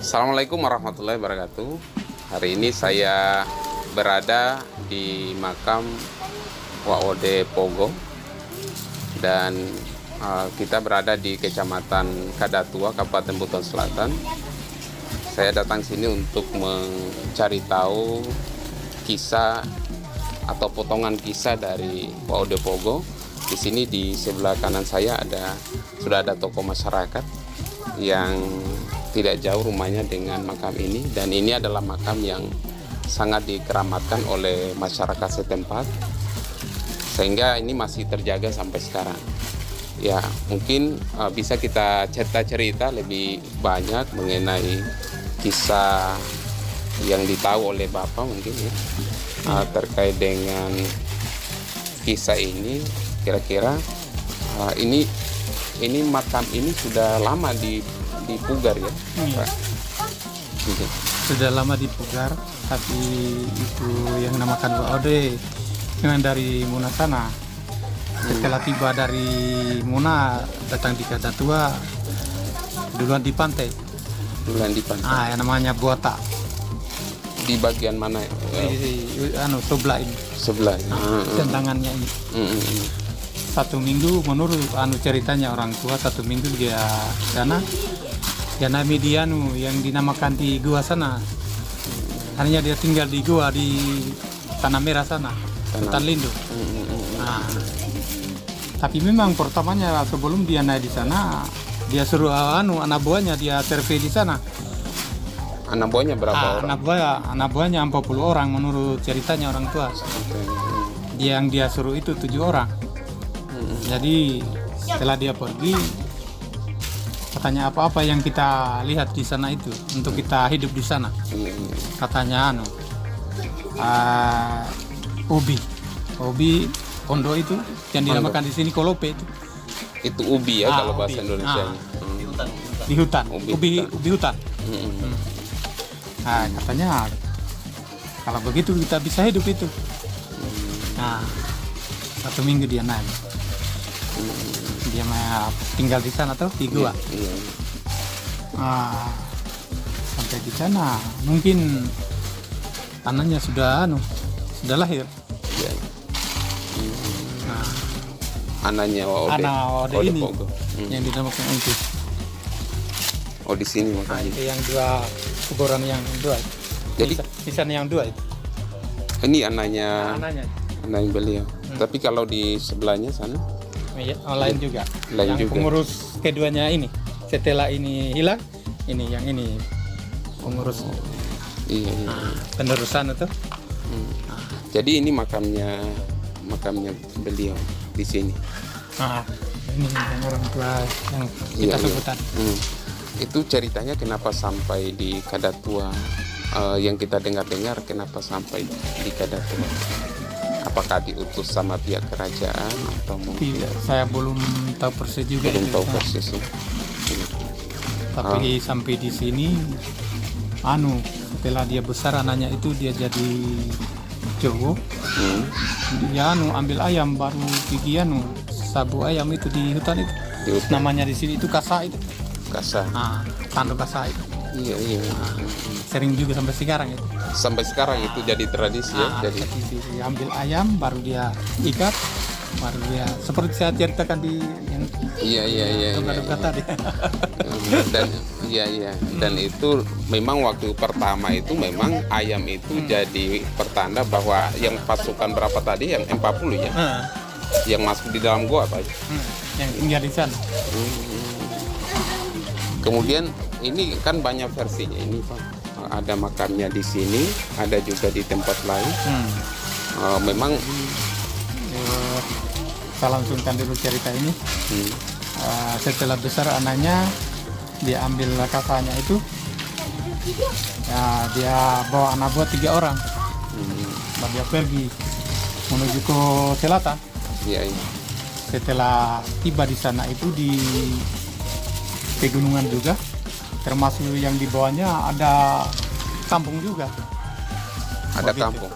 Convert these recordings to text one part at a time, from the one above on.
Assalamualaikum warahmatullahi wabarakatuh. Hari ini saya berada di makam Waode Pogo dan kita berada di Kecamatan Kadatua, Kabupaten Buton Selatan. Saya datang sini untuk mencari tahu kisah atau potongan kisah dari Waode Pogo. Di sini di sebelah kanan saya sudah ada tokoh masyarakat yang tidak jauh rumahnya dengan makam ini, dan ini adalah makam yang sangat dikeramatkan oleh masyarakat setempat sehingga ini masih terjaga sampai sekarang. Ya, mungkin bisa kita cerita lebih banyak mengenai kisah yang ditahu oleh Bapak mungkin ya, terkait dengan kisah ini. Kira-kira ini makam ini sudah lama dipugar ya? Iya. Sudah lama dipugar, tapi itu yang namakan Waode dengan dari Muna sana. Setelah tiba dari Muna datang di Kadatua, duluan di pantai. Yang namanya Buata. Di bagian mana? Sebelah ini. Sebelah. Tentangannya ini. Satu minggu menurut ceritanya orang tua, 1 minggu dia sana. Karena Medianu yang dinamakan di gua sana, hanya dia tinggal di gua di Tanah Merah sana, hutan lindung. Tapi memang pertamanya sebelum dia naik di sana, dia suruh anak buahnya dia survei di sana. Anak buahnya berapa orang? Anak buahnya 40 orang menurut ceritanya orang tua. Yang dia suruh itu 7 orang. Jadi setelah dia pergi, katanya apa-apa yang kita lihat di sana itu untuk kita hidup di sana. Katanya ubi pondok itu yang dinamakan di sini kolope itu. Itu ubi ya kalau bahasa ubi. Indonesia. Di hutan. Ubi Ubi hutan. Nah, katanya kalau begitu kita bisa hidup itu. Nah, 1 minggu dia naik. Dia tinggal di sana tuh di gua. Sampai di sana mungkin anaknya sudah lahir. Anaknya anak Ode ini Pogo. yang dinamakan itu. Oh di sini makanya. Itu yang 2 kuburan yang 2. Jadi di sana yang 2 itu. Ini anaknya beliau. Tapi kalau di sebelahnya sana lain juga. Lain yang juga. Pengurus keduanya ini. Setelah ini hilang, yang ini pengurus. Iya. Penerusan itu. Jadi ini makamnya beliau di sini. Ini yang orang tua yang kita sebut tadi. Itu ceritanya kenapa sampai di Kadatua, yang kita dengar-dengar kenapa sampai di Kadatua? Apakah diutus sama pihak kerajaan atau mungkin? Tidak, saya belum tahu persis juga. Belum tahu persis. Tapi sampai di sini, setelah dia besar anaknya itu dia jadi cowok. Dia ambil ayam baru gigi sabu ayam itu di hutan itu. Namanya di sini itu kasa itu. Kasa. Tanduk kasa itu. Iya. Sering juga sampai sekarang itu. Sampai sekarang itu jadi tradisi ya. Jadi dia ambil ayam baru dia ikat, baru dia seperti saya ceritakan di yang duga-duga tadi. Dan itu memang waktu pertama itu memang ayam itu jadi pertanda bahwa yang pasukan berapa tadi yang 40 ya. Yang masuk di dalam gua apa aja? Yang tinggal di sana. Kemudian ini kan banyak versinya ini Pak. Ada makamnya di sini, ada juga di tempat lain. Memang saya langsungkan dulu cerita ini. Setelah besar anaknya, dia ambil kakaknya itu. Dia bawa anak buah 3 orang. Lalu dia pergi menuju ke selatan. Iya. Setelah tiba di sana itu di pegunungan juga, termasuk yang di bawahnya ada kampung juga. Ada kampung.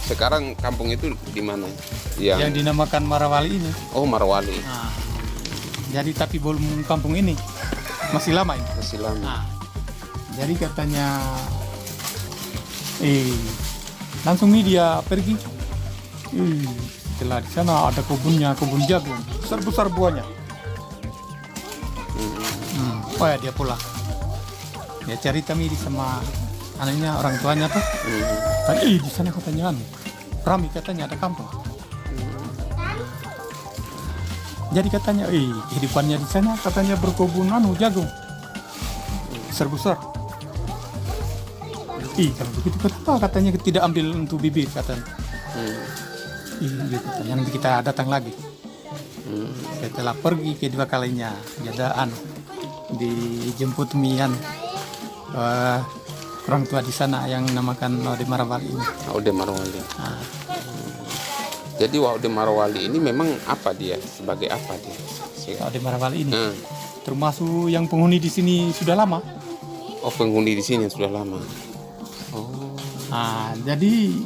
Sekarang kampung itu di mana? Yang dinamakan Marawali ini. Oh, Marawali. Jadi tapi belum kampung ini. Masih lama ini. Masih lama. Jadi katanya langsung nih dia pergi. Setelah di sana ada kebun jagung, besar buahnya. Dia pulang. Dia cerita miri sama anaknya, orang tuanya tuh. Tadi di sana katanya ramai katanya ada kampung. Jadi katanya kehidupannya di sana katanya berkebun jagung besar. Kalau begitu kenapa katanya tidak ambil untuk bibit katanya. Katanya nanti kita datang lagi. Setelah pergi kedua kalinya dia dijemput Mian orang tua di sana yang namakan Ode Marawali ini. Ode Marawali. Jadi Ode Marawali ini memang apa dia? Sebagai apa dia? Ode Marawali ini termasuk yang penghuni di sini sudah lama. Oh, penghuni di sini sudah lama. Oh. Jadi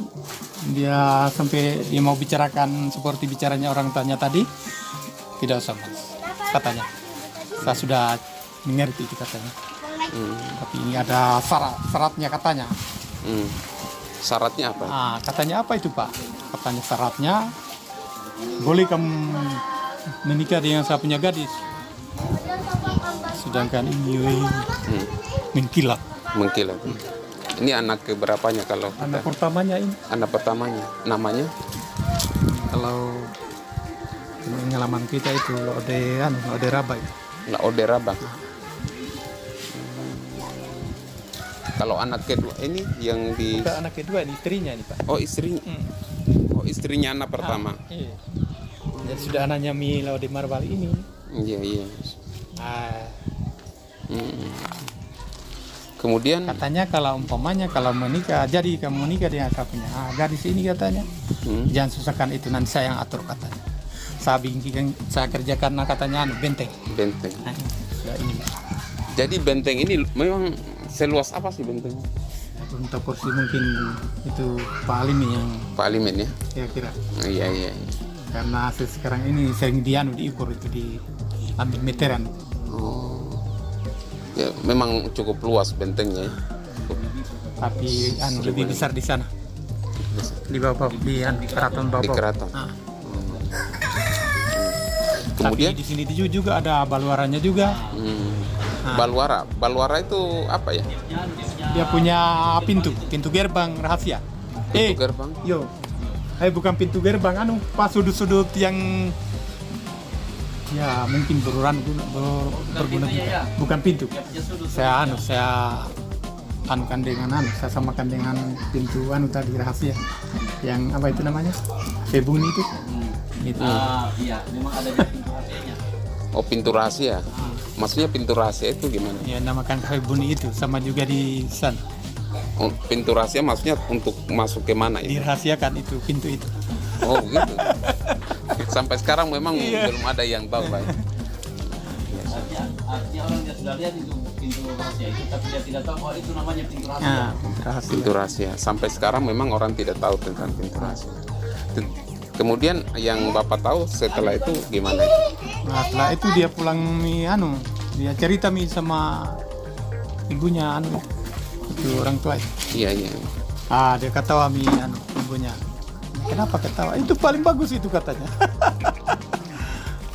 dia sampai dia mau bicarakan seperti bicaranya orang tuanya tadi, tidak usah Mas, katanya. Saya sudah mengerti itu katanya. Tapi ini ada syaratnya katanya. Syaratnya apa? Katanya apa itu Pak? Katanya syaratnya boleh kamu menikah dengan saya punya gadis. Sedangkan ini mengkilat. Ini anak keberapanya kalau kita? Anak pertamanya ini. Anak pertamanya. Namanya? Kalau pengalaman kita itu Ode Raba itu. Lah Ode Rabak. Kalau anak kedua ini yang di Kita anak kedua ini istrinya ini Pak. oh istri oh istrinya anak pertama. Iya. Dan sudah anaknya Mi Ode Marbal ini. Iya iya. Ah, Kemudian katanya kalau umpamanya kalau menikah, jadi kamu menikah dengan punya gadis ini katanya. Jangan susahkan itu, nanti saya yang atur katanya. Saya bikin, saya kerja karena katanya benteng. benteng. Nah, sudah ini. Jadi benteng ini memang seluas apa sih bentengnya? Untuk kursi mungkin itu Pak Alim yang Pak Alimin ya? kira-kira. Iya iya. Karena sekarang ini sering diukur itu diambil meteran. Oh. Ya, memang cukup luas bentengnya ya. Tapi lebih besar di sana. Di bawah di keraton bawah. Di keraton. Ah. Kemudian Tapi di sini juga ada baluarannya juga. Balwara itu apa ya? Dia punya pintu gerbang rahasia. Pintu gerbang. Yo. Bukan pintu gerbang, pas sudut-sudut yang ya mungkin berguna juga. Bukan pintu. Saya anukan dengan saya samakan dengan pintu tadi rahasia. Yang apa itu namanya? Febuni itu. Itu. Iya, memang ada di pintu rahasianya. Oh, pintu rahasia. Maksudnya pintu rahasia itu gimana? Ya namakan Febuni itu sama juga di sana. Oh, pintu rahasia maksudnya untuk masuk ke mana ya? Dirahasiakan itu pintu itu. Oh, gitu. Sampai sekarang memang Iya. belum ada yang tahu, Pak. Artinya orang dia sudah lihat itu pintu rahasia itu, tapi dia tidak tahu bahwa itu namanya pintu rahasia. Nah, rahasia. Pintu rahasia. Sampai sekarang memang orang tidak tahu tentang pintu rahasia. Kemudian yang Bapak tahu setelah itu gimana itu? Nah, setelah itu dia pulang dia cerita sama ibunya itu orang tua itu. Iya, iya. Dia ketawa ibunya. Kenapa ketawa? Itu paling bagus itu katanya.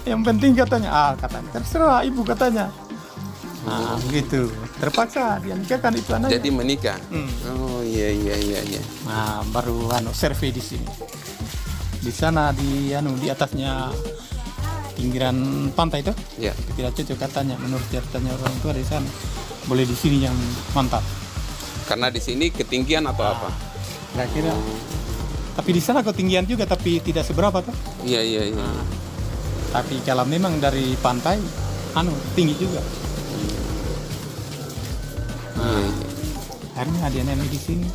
Yang penting katanya, katanya terserah ibu katanya. Begitu. Terpaksa dia nikahkan itu anaknya. Jadi menikah. Oh, iya iya iya iya. Nah, baru survei di sini. Di sana di atasnya pinggiran pantai itu. Ya. Tidak cocok katanya menurut ceritanya orang tua di sana. Boleh di sini yang mantap. Karena di sini ketinggian atau apa? Kira-kira. Tapi di sana ketinggian juga tapi tidak seberapa tuh. Iya iya iya. Tapi kalau memang dari pantai tinggi juga. Iya, iya. Akhirnya dia nemu di sini.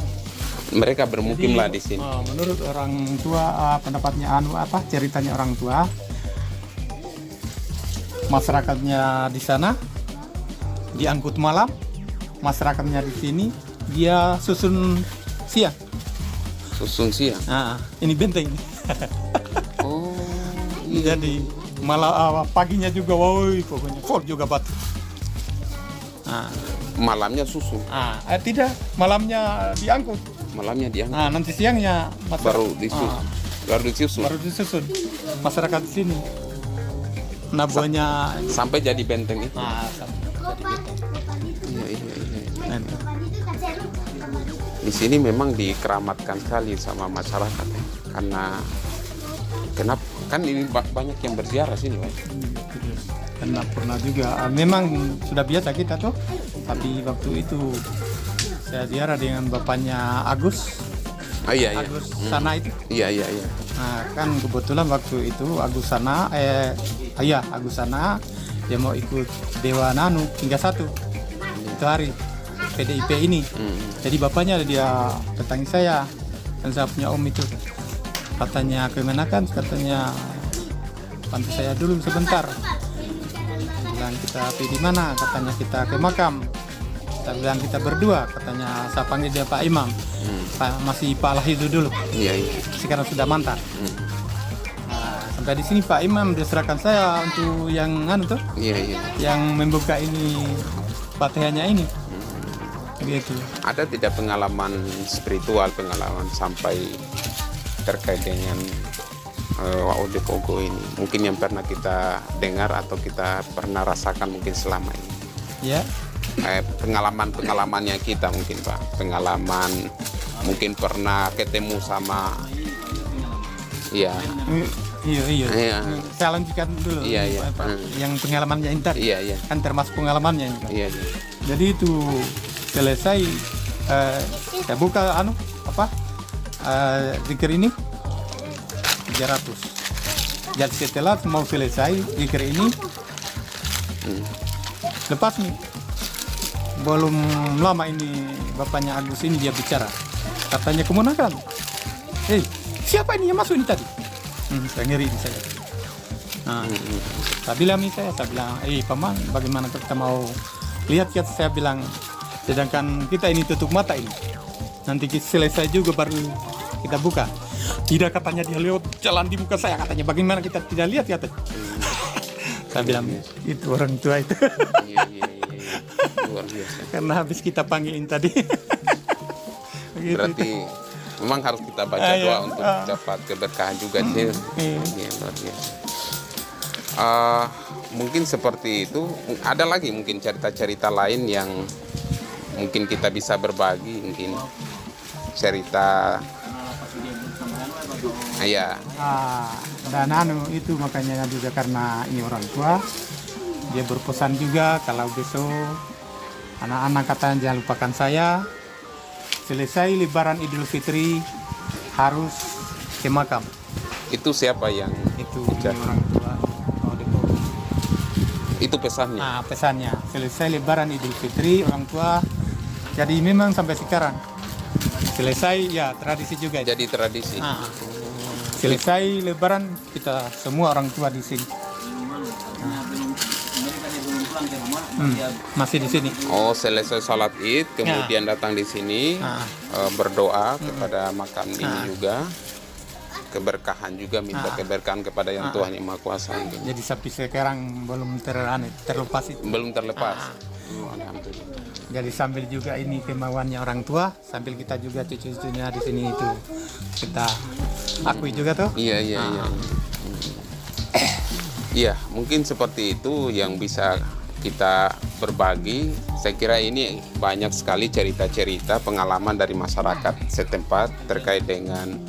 Mereka bermukimlah Jadi, di sini. menurut orang tua pendapatnya ceritanya orang tua, masyarakatnya di sana diangkut malam, masyarakatnya di sini dia susun siang. Susun siang. Ini benteng. Oh. Jadi malah paginya juga pokoknya full juga batu. Malamnya susun. Tidak, malamnya diangkut. Malamnya diangkut. Nanti siangnya Baru disusun. baru disusun masyarakat di sini. Nabuahnya Sampai jadi benteng itu. jadi Iya iya iya. benteng. Di sini memang dikeramatkan sekali sama masyarakat ya. Kenapa kan ini banyak yang berziarah sini, Pak. Karena pernah juga memang sudah biasa kita tuh, tapi waktu itu saya ziarah dengan bapaknya Agus Iya iya. Agus sana itu. Iya iya iya. Nah, kan kebetulan waktu itu Agus sana Agus sana dia mau ikut Dewa Nanu hingga 1 itu hari PDIP ini. Jadi bapaknya dia datangi saya dan saya punya om itu. Katanya kemana kan? Katanya bantu saya dulu sebentar. Bilang kita pergi di mana? Katanya kita ke makam. Kita bilang kita berdua. Katanya saya panggil dia Pak Imam. Masih Pak Lahidu dulu. Iya iya. Sekarang sudah mantan. Nah, sampai di sini Pak Imam dia serahkan saya untuk yang Iya iya. yang membuka ini fatihahnya ini. Gitu. Ada tidak pengalaman spiritual, pengalaman sampai terkait dengan Ode Pogo ini? Mungkin yang pernah kita dengar atau kita pernah rasakan mungkin selama ini. Ya. Pengalamannya kita mungkin, Pak. Pengalaman mungkin pernah ketemu sama Iya. Saya lanjutkan dulu. Iya. Yang pengalamannya ini tadi. Iya. Kan termasuk pengalamannya ini. Iya. Jadi itu selesai saya buka zikir ini 300. Jadi setelah mau selesai zikir ini lepas nih. Belum lama ini bapaknya Agus ini dia bicara. Katanya kemunakan. Siapa ini yang masuk ini tadi? Saya ngeri ini saya. Saya bilang, paman, bagaimana kita mau lihat? Saya bilang, sedangkan kita ini tutup mata ini. Nanti selesai juga baru kita buka. Tidak, katanya dia lewat jalan di muka saya. Katanya bagaimana kita tidak lihat katanya. Saya bilang, itu orang tua itu. Iya. Luar biasa. Karena habis kita panggilin tadi. Berarti memang harus kita baca doa untuk dapat keberkahan juga sih. Iya, luar biasa. Mungkin seperti itu. Ada lagi mungkin cerita-cerita lain yang mungkin kita bisa berbagi, mungkin cerita. Iya. Dan itu makanya juga karena ini orang tua, dia berpesan juga kalau besok anak-anak katanya jangan lupakan saya. Selesai Lebaran Idul Fitri harus ke makam. Itu siapa yang Itu orang tua. Itu pesannya. Pesannya selesai Lebaran Idul Fitri orang tua. Jadi memang sampai sekarang selesai ya tradisi juga. Jadi tradisi. Selesai Lebaran kita semua orang tua di sini. Masih di sini. Oh, selesai salat Id, kemudian datang di sini berdoa kepada makam ini juga, keberkahan juga, minta keberkahan kepada yang Tuhan yang Maha Kuasa. Jadi sampai sekarang belum terlepas itu. Belum terlepas. Alhamdulillah. Jadi sambil juga ini kemauannya orang tua, sambil kita juga cucu-cucunya di sini itu kita akui juga tuh. Iya. Iya, mungkin seperti itu yang bisa kita berbagi. Saya kira ini banyak sekali cerita-cerita pengalaman dari masyarakat setempat terkait dengan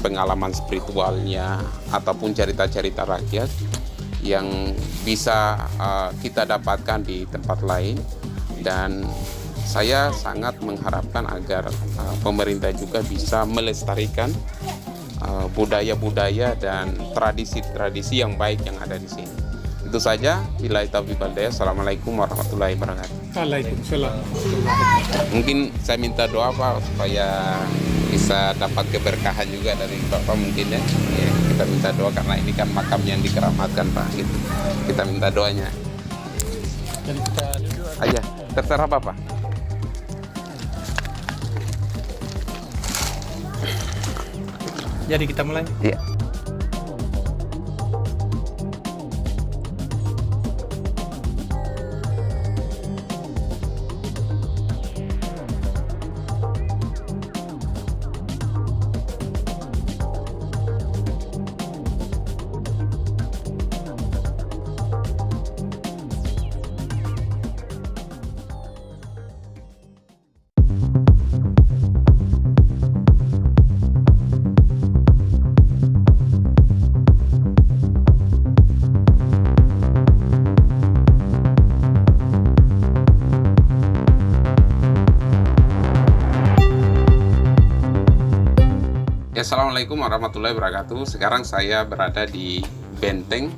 pengalaman spiritualnya ataupun cerita-cerita rakyat yang bisa kita dapatkan di tempat lain. Dan saya sangat mengharapkan agar pemerintah juga bisa melestarikan budaya-budaya dan tradisi-tradisi yang baik yang ada di sini. Itu saja. Billahi taufiq wal hidayah. Assalamualaikum warahmatullahi wabarakatuh. Waalaikumsalam. Mungkin saya minta doa Pak supaya bisa dapat keberkahan juga dari Bapak mungkin ya. Kita minta doa karena ini kan makam yang dikeramatkan Pak gitu. Kita minta doanya. Jadi kita duduk Aja, terserah Bapak. Jadi kita mulai. Iya. Assalamualaikum warahmatullahi wabarakatuh. Sekarang saya berada di benteng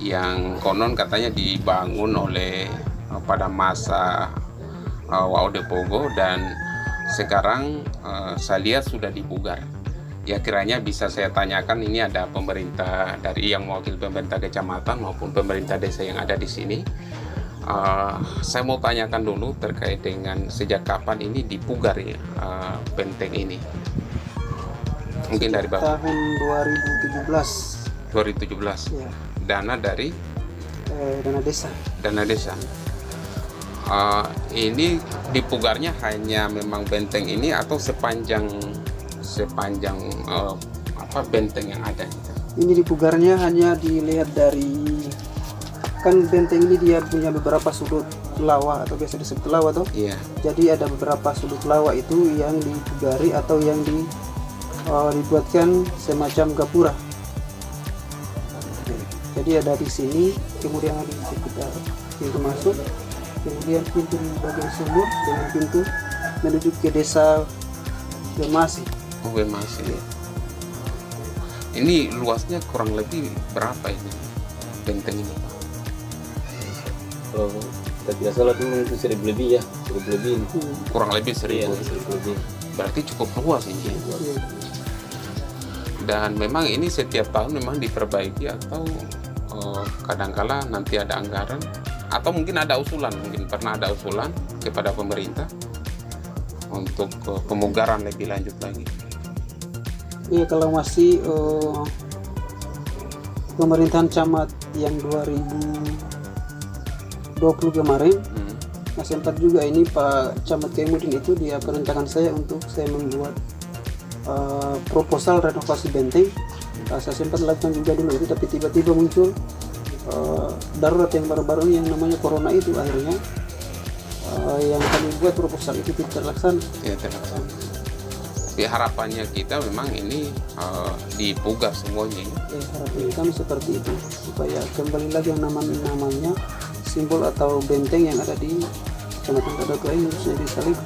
yang konon katanya dibangun oleh pada masa WOD Pogo dan sekarang saya lihat sudah dipugar. Ya kiranya bisa saya tanyakan, ini ada pemerintah dari yang mewakili pemerintah kecamatan maupun pemerintah desa yang ada di sini. Saya mau tanyakan dulu terkait dengan sejak kapan ini dipugar ya benteng ini. Mungkin dari Bapak. Tahun 2017. Ya. Dana dari Dana desa. Dana desa. Ini dipugarnya hanya memang benteng ini atau sepanjang benteng yang ada gitu? Ini dipugarnya hanya dilihat dari, kan benteng ini dia punya beberapa sudut lawa atau biasa disebut lawa tuh. Iya. Jadi ada beberapa sudut lawa itu yang dipugari atau yang dibuatkan semacam gapura. Jadi ada di sini, kemudian ada di sekitar pintu masuk, kemudian pintu di bagian sumur dengan pintu menuju ke desa Bemasi. Oh, masih. Ini luasnya kurang lebih berapa ini benteng ini, Pak? Oh, kita tidak salah dulu itu 1000 lebih ya, 1000 lebih. Kurang lebih 1000. Iya, 1000 lebih. Berarti cukup luas ini. Iya. Dan memang ini setiap tahun memang diperbaiki atau kadangkala nanti ada anggaran atau mungkin ada usulan, mungkin pernah ada usulan kepada pemerintah untuk pemugaran lebih lanjut lagi. Iya, kalau masih pemerintahan camat yang 2020 kemarin, nah sempat juga ini Pak Camat Kemudin itu dia perintahkan saya untuk saya membuat proposal renovasi benteng. Saya sempat lakukan juga dulu itu, tapi tiba-tiba muncul darurat yang baru-baru ini yang namanya corona itu, akhirnya yang kami buat proposal itu tidak terlaksana. Ya, terlaksana. Jadi harapannya kita memang ini dipugar semuanya. Harapan kami seperti itu, supaya kembali lagi yang namanya simbol atau benteng yang ada di Kecamatan Kadakwa ini harusnya disalib.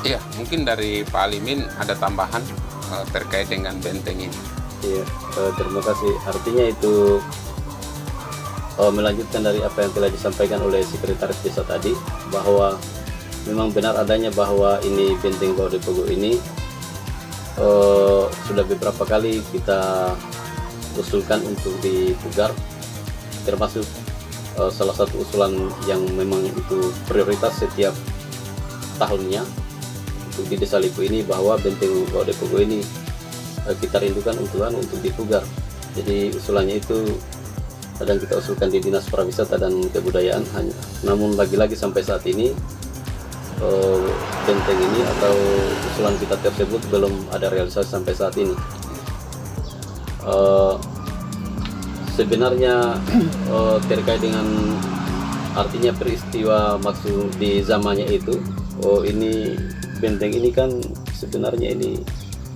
Iya, mungkin dari Pak Alimin ada tambahan terkait dengan benteng ini. Iya, terima kasih. Artinya itu melanjutkan dari apa yang telah disampaikan oleh Sekretaris Desa tadi, bahwa memang benar adanya bahwa ini benteng Wa Ode Pogo ini sudah beberapa kali kita usulkan untuk dipugar, termasuk salah satu usulan yang memang itu prioritas setiap tahunnya untuk di Desa Lipo ini, bahwa benteng Wa Ode Pogo ini kita rindukan untuk dipugar. Jadi usulannya itu kadang kita usulkan di Dinas Pariwisata dan Kebudayaan, namun lagi-lagi sampai saat ini benteng ini atau usulan kita tersebut belum ada realisasi sampai saat ini. Sebenarnya terkait dengan artinya peristiwa maksud di zamannya itu, ini benteng ini kan sebenarnya ini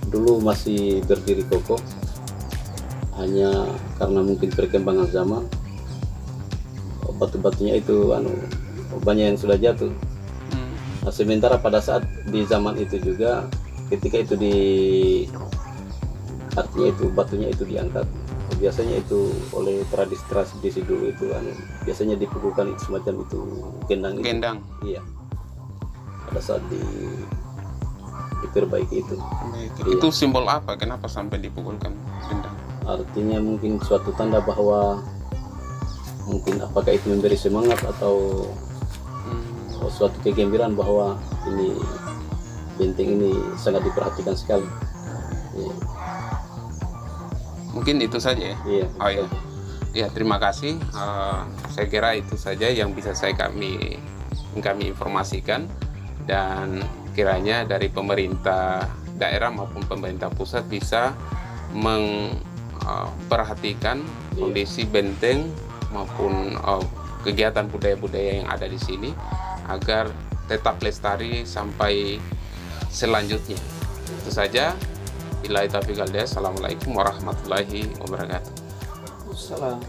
dulu masih berdiri kokoh, hanya karena mungkin perkembangan zaman batu-batunya itu banyak yang sudah jatuh. Nah, sementara pada saat di zaman itu juga ketika itu artinya itu batunya itu diangkat, biasanya itu oleh tradisi dulu itu biasanya dipukulkan itu semacam itu gendang. Iya, pada saat diperbaiki itu. Iya. Itu simbol apa? Kenapa sampai dipukulkan gendang? Artinya mungkin suatu tanda bahwa mungkin apakah itu memberi semangat atau suatu kegembiraan bahwa ini benteng ini sangat diperhatikan sekali. Iya. Mungkin itu saja ya. Iya. Oh ya. Ya, terima kasih. Saya kira itu saja yang bisa kami informasikan, dan kiranya dari pemerintah daerah maupun pemerintah pusat bisa memperhatikan kondisi benteng maupun kegiatan budaya-budaya yang ada di sini agar tetap lestari sampai selanjutnya. Itu saja. Billahi taufiq wal hidayah. Assalamualaikum warahmatullahi wabarakatuh. Salam.